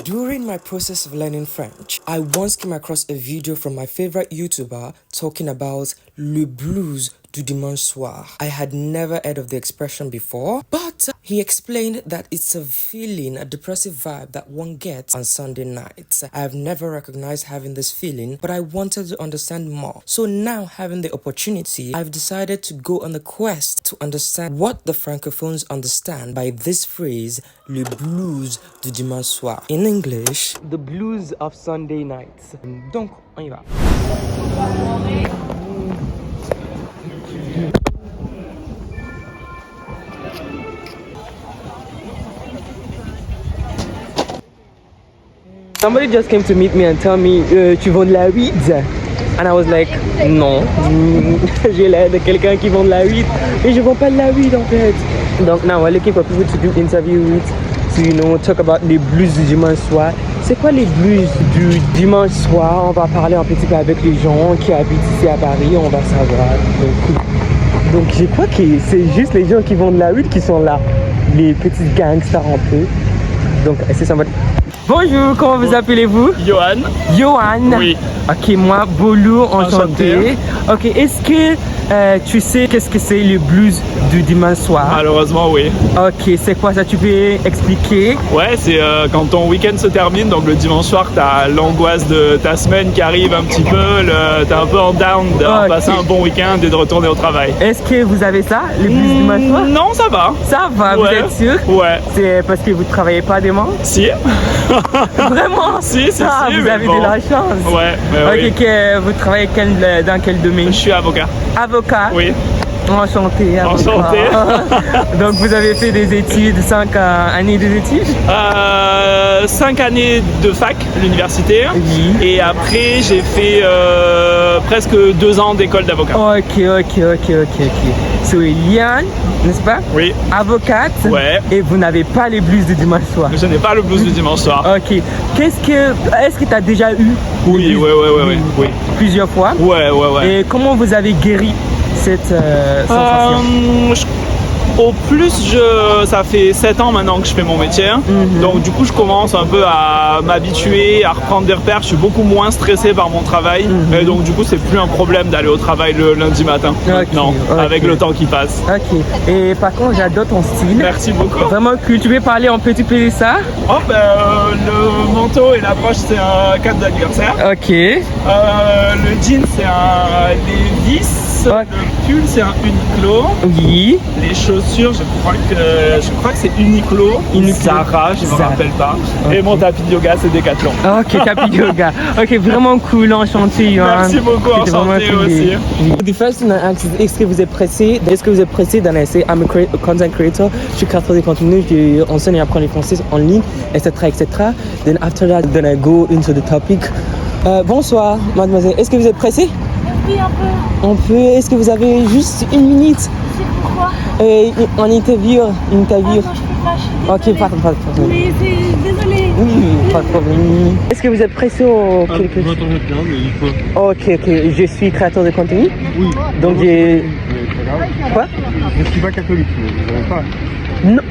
During my process of learning French, I once came across a video from my favorite YouTuber talking about le blues du dimanche soir. I had never heard of the expression before, but he explained that it's a feeling, a depressive vibe that one gets on Sunday nights. I have never recognized having this feeling, but I wanted to understand more. So now, having the opportunity, I've decided to go on the quest to understand what the francophones understand by this phrase, le blues du dimanche soir. In English, the blues of Sunday nights. Donc, on y va. Somebody just came to meet me and tell me, tu vends de la weed? And I was like, non, j'ai l'air de quelqu'un qui vend de la weed, mais je vends pas de la weed en fait. Donc now we're looking for people to do interviews, to talk about les blues du dimanche soir. C'est quoi les blues du dimanche soir? On va parler un petit peu avec les gens qui habitent ici à Paris, on va savoir. Donc je crois que c'est juste les gens qui vendent de la weed qui sont là, les petits gangsters un peu. Donc c'est ça. Bonjour, comment vous appelez-vous? Johan. Johan? Oui. Ok, moi, Bolou, enchanté. Ok, est-ce que tu sais qu'est-ce que c'est le blues du dimanche soir? Malheureusement, oui. Ok, c'est quoi ça? Tu peux expliquer? Ouais, c'est quand ton week-end se termine, donc le dimanche soir, t'as l'angoisse de ta semaine qui arrive un petit peu, t'es un peu en down d'avoir passé un bon week-end et de retourner au travail. Est-ce que vous avez ça, le blues du dimanche soir? Non, ça va. Ça va, Ouais. vous êtes sûr? Ouais. C'est parce que vous ne travaillez pas demain? Si. Vraiment? Si, Ah, vous mais avez bon. de la chance. Ouais, mais Ok, oui. que vous travaillez dans quel domaine? Je suis avocat. Avocat? Oui. Enchanté. Avocat. Enchanté. Donc vous avez fait des études, 5 années d'études? 5 années de fac, l'université. Oui. Et après, j'ai fait presque 2 ans d'école d'avocat. Ok. So Liane, n'est-ce pas? Oui. Avocate. Ouais. Et vous n'avez pas les blues du dimanche soir. Je n'ai pas le blues du dimanche soir. Ok. Est-ce que tu as déjà eu Oui, les blues oui. plusieurs fois? Ouais. Et comment vous avez guéri cette sensation? Au plus, ça fait 7 ans maintenant que je fais mon métier. Donc du coup, je commence un peu à m'habituer, à reprendre des repères. Je suis beaucoup moins stressé par mon travail. Et donc du coup, c'est plus un problème d'aller au travail le lundi matin. Maintenant, avec le temps qui passe. Ok. Et par contre, j'adore ton style. Merci beaucoup. Vraiment cool. Tu veux parler un petit peu de ça? Oh, le manteau et la poche, c'est un cadre d'anniversaire. Ok. Le jean, c'est un Levi's. Ok. Le pull, c'est un Uniqlo. Oui. Les chaussures, je crois que c'est Uniqlo. Zara, je me rappelle pas. Okay. Et mon tapis de yoga, c'est Decathlon. Ok, tapis de yoga. Ok, vraiment cool, enchanté. Merci beaucoup, enchanté aussi. The first thing I ask is, est-ce que vous êtes pressé d'en essayer? I'm a content creator. Je suis créateur de contenu, j'enseigne et apprends le français en ligne, etc. Then after that, then I go into the topic. Bonsoir, mademoiselle. Est-ce que vous êtes pressée? Oui, un peu. On peut. Est-ce que vous avez juste une minute? C'est pourquoi? En interview. Ah non, je peux pas, je suis désolée. Ok, pardon. Mais c'est... Désolée. Oui, pas de problème. Est-ce que vous êtes pressé au quelque chose? Bien, mais il faut. Ok. Je suis créateur de contenu. Oui. Donc j'ai... Quoi? Je suis pas catholique, mais vous savez pas. Non.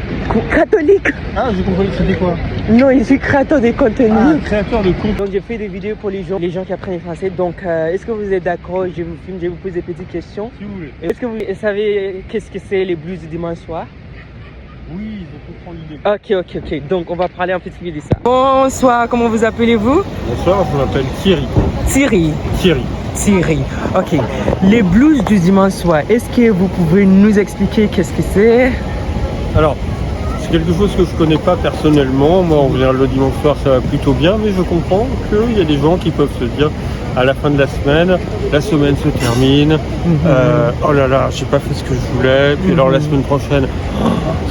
Catholique? Ah, j'ai compris, c'était quoi? Non, je suis créateur de contenu. Créateur de compte. Donc j'ai fait des vidéos pour les gens qui apprennent le français. Donc est-ce que vous êtes d'accord? Je vous filme, je vous pose des petites questions. Si vous voulez. Est-ce que vous savez qu'est-ce que c'est les blues du dimanche soir? Oui, je comprends l'idée. Ok. Donc on va parler un petit peu de ça. Bonsoir, comment vous appelez-vous? Bonsoir, je m'appelle Thierry. Thierry. Ok. Les blues du dimanche soir, est-ce que vous pouvez nous expliquer qu'est-ce que c'est? Alors, c'est quelque chose que je connais pas personnellement. Moi, en général, le dimanche soir, ça va plutôt bien, mais je comprends qu'il y a des gens qui peuvent se dire à la fin de la semaine se termine. Oh là là, j'ai pas fait ce que je voulais. Puis alors la semaine prochaine,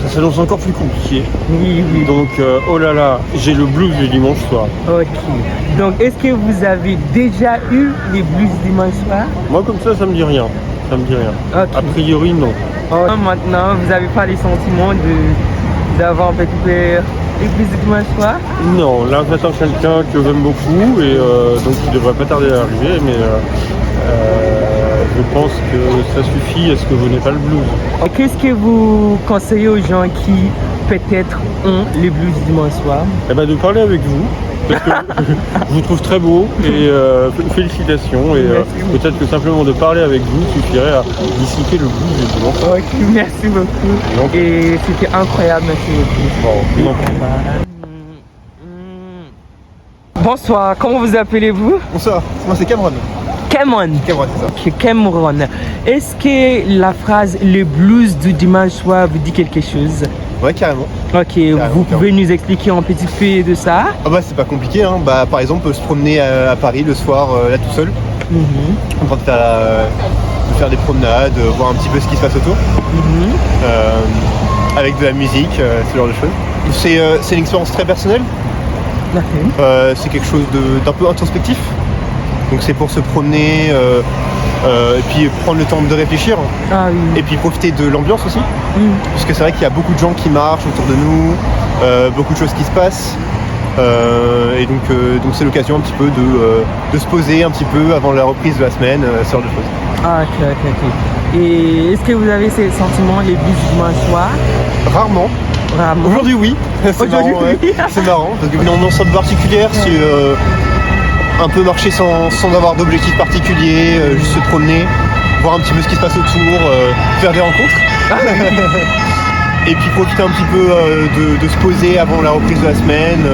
ça s'annonce encore plus compliqué. Oui. Donc, oh là là, j'ai le blues du dimanche soir. Ok. Donc, est-ce que vous avez déjà eu les blues dimanche soir? Moi, comme ça me dit rien. Ok. A priori, non. Maintenant, vous n'avez pas les sentiments d'avoir un petit peu les blues dimanche soir? Non, là, j'attends quelqu'un que j'aime beaucoup et donc il devrait pas tarder à arriver, mais je pense que ça suffit à ce que vous n'ayez pas le blues. Qu'est-ce que vous conseillez aux gens qui peut-être ont le blues du dimanche soir? Eh ben, de parler avec vous, parce que je vous trouve très beau et félicitations. Et peut-être que simplement de parler avec vous suffirait à dissiper le blues du dimanche. Ok, merci beaucoup. Et c'était incroyable, merci beaucoup. Bonsoir, comment vous appelez-vous? Bonsoir, moi c'est Cameron. Cameron. Cameron, c'est ça. Ok, Cameron. Est-ce que la phrase le blues du dimanche soir vous dit quelque chose? Ouais, carrément. Ok, vous pouvez nous expliquer un petit peu de ça? Ah bah c'est pas compliqué, hein. Bah par exemple se promener à Paris le soir là tout seul, en train de faire des promenades, voir un petit peu ce qui se passe autour, avec de la musique, ce genre de choses. C'est une expérience très personnelle. C'est quelque chose d'un peu introspectif. Donc c'est pour se promener et puis prendre le temps de réfléchir. Ah oui. Et puis profiter de l'ambiance aussi. Parce que c'est vrai qu'il y a beaucoup de gens qui marchent autour de nous, beaucoup de choses qui se passent. Et donc c'est l'occasion un petit peu de se poser un petit peu avant la reprise de la semaine, ce genre de choses. Ah, ok. Et est-ce que vous avez ces sentiments les blues du dimanche soir? Rarement. Aujourd'hui oui. C'est marrant, ouais. C'est marrant parce que dans une sorte particulière, c'est un peu marcher sans avoir d'objectif particulier, juste se promener, voir un petit peu ce qui se passe autour, faire des rencontres. Et puis profiter un petit peu de se poser avant la reprise de la semaine.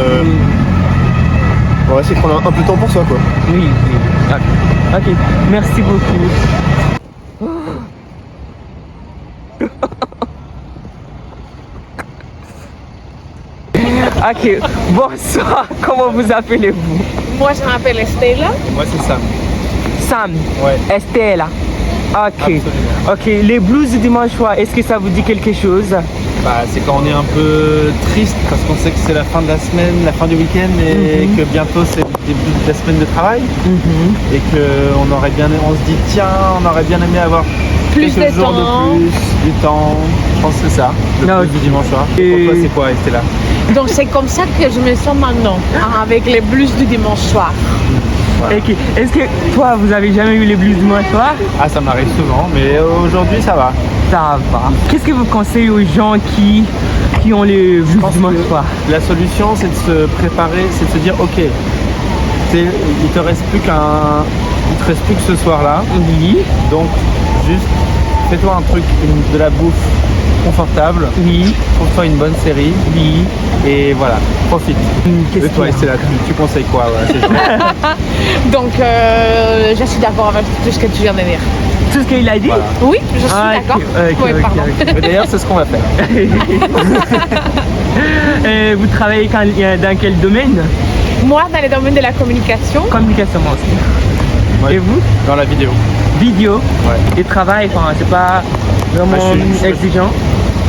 Ouais, c'est prendre un peu de temps pour soi, quoi. Oui. Ok, merci beaucoup. Ok, bonsoir, comment vous appelez-vous? Moi, je m'appelle Estella. Moi, c'est Sam. Sam. Ouais. Estella. Ok. Absolument. Ok, les blues du dimanche soir, est-ce que ça vous dit quelque chose? Bah, c'est quand on est un peu triste parce qu'on sait que c'est la fin de la semaine, la fin du week-end et que bientôt c'est le début de la semaine de travail et qu'on aurait bien, on se dit tiens, on aurait bien aimé avoir Plus quelques de jours temps. de plus, du temps. Je pense que c'est ça, le Ah, blues ok. du dimanche soir. Et- Pour toi, c'est quoi, Estella? Donc, c'est comme ça que je me sens maintenant, avec les blues du dimanche soir. Ok, est-ce que toi, vous avez jamais eu les blues du dimanche soir? Ah, ça m'arrive souvent, mais aujourd'hui ça va. Ça va. Qu'est-ce que vous conseillez aux gens qui ont les blues du dimanche soir? La solution, c'est de se préparer, c'est de se dire ok, il te reste plus que ce soir-là. Oui. Donc, juste fais-toi un truc, de la bouffe confortable. Oui. Trouve-toi une bonne série. Oui. Et voilà, profite. Qu'est-ce Et toi, qu'il y a? Estella, tu conseilles quoi? C'est génial. Donc, je suis d'accord avec tout ce que tu viens de dire. Tout ce qu'il a dit? Voilà. Oui, je suis Ah, d'accord. ok, Ouais, pardon. Mais d'ailleurs, c'est ce qu'on va faire. Vous travaillez dans quel domaine? Moi, dans le domaine de la communication, Communication aussi. Ouais. Et vous? Dans la vidéo. Vidéo. Ouais. Et travail, enfin, c'est pas vraiment je suis- exigeant.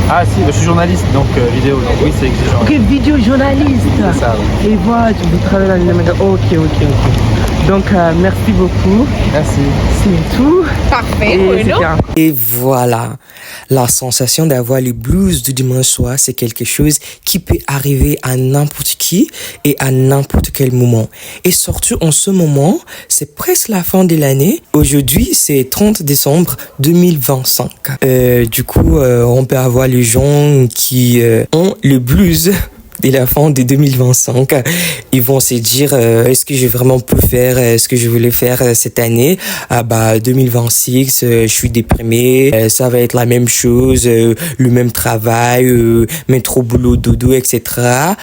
Ah si, je suis journaliste, donc vidéo. Donc oui, c'est exigeant. Ok, vidéo journaliste. C'est ça, oui. Et voilà, vous travaillez dans le domaine. Ok. Donc, merci beaucoup. Merci. C'est tout. parfait, Et oui, non? c'était un- Et voilà, la sensation d'avoir les blues du dimanche soir, c'est quelque chose qui peut arriver à n'importe qui et à n'importe quel moment. Et surtout en ce moment, c'est presque la fin de l'année. Aujourd'hui, c'est 30 décembre 2025. Du coup, on peut avoir les gens qui ont le blues dès la fin de 2025, ils vont se dire est-ce que j'ai vraiment pu faire ce que je voulais faire cette année? Ah bah 2026, je suis déprimé, ça va être la même chose, le même travail, métro boulot dodo, etc.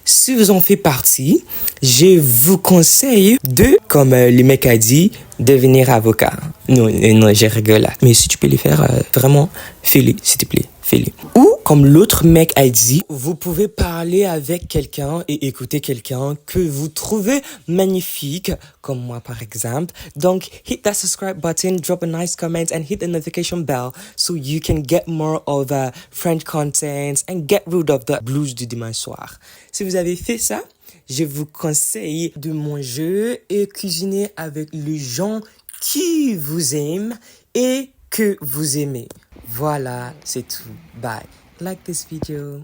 Si vous en faites partie, je vous conseille de, comme le mec a dit, devenir avocat. Non, je rigole là. Mais si tu peux le faire, vraiment, fais-le, s'il te plaît. Fais-le. Ou, comme l'autre mec a dit, vous pouvez parler avec quelqu'un et écouter quelqu'un que vous trouvez magnifique, comme moi par exemple. Donc, hit that subscribe button, drop a nice comment and hit the notification bell so you can get more of French content and get rid of the blues du dimanche soir. Si vous avez fait ça, je vous conseille de manger et cuisiner avec les gens qui vous aiment et que vous aimez. Voilà, c'est tout. Bye. Like this video.